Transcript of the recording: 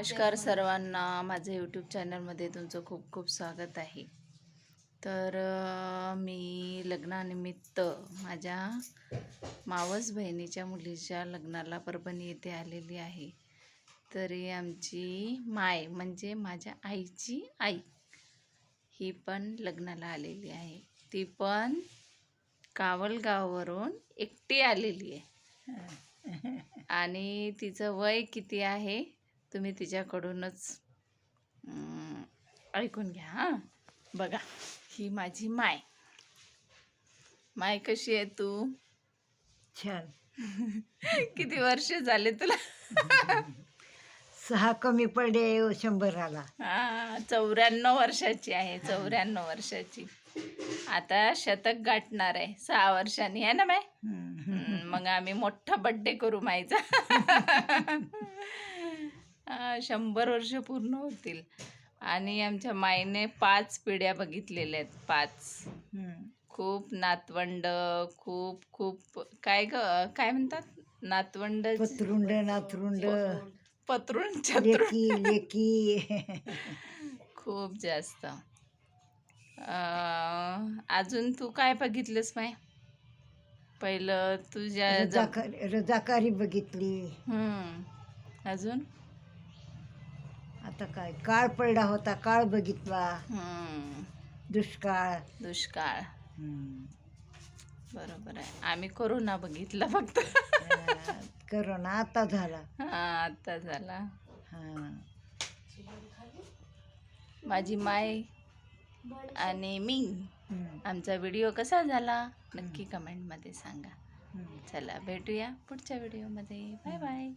नमस्कार सर्वांना, माझ्या यूट्यूब चॅनलमध्ये तुमचं खूप खूप स्वागत आहे. तर मी लग्नानिमित्त माझ्या मावस बहिणीच्या मुलीच्या लग्नाला परभणी येथे आलेली आहे. तरी आमची माय म्हणजे माझ्या आईची आई ही पण लग्नाला आलेली आहे. ती पण कावलगाववरून एकटी आलेली आहे. आणि तिचं वय किती आहे तुम्ही तिच्याकडूनच ऐकून घ्या. हां, बघा, ही माझी माय. माय कशी आहे तू? छान. किती वर्ष झाले तुला? 6 कमी पडले 100ला. 94 वर्षाची आहे. 94 वर्षाची. आता शतक गाठणार आहे 6 वर्षांनी, आहे ना माय? मग आम्ही मोठा बड्डे करू मायचा. 100 वर्ष पूर्ण होतील. आणि आमच्या माईने 5 पिढ्या बघितलेल्या आहेत. 5. खूप नातवंड, खूप खूप काय म्हणतात नातवंड, पत्रुंड नातरुंड पत्रुंड छत्रुंड, लेकी खूप जास्त. अजून तू काय बघितलंस माय? पहिलं तुझ्या रजाकारी बघितली. अजून आता काय काळ पडला होता, काळ बघितला. दुष्काळ. बरोबर आहे. आम्ही कोरोना बघितला फक्त. करोना आता झाला. आता झाला. माझी माय आणि मी, आमचा व्हिडिओ कसा झाला नक्की कमेंटमध्ये सांगा. चला भेटूया पुढच्या व्हिडिओमध्ये. Bye bye.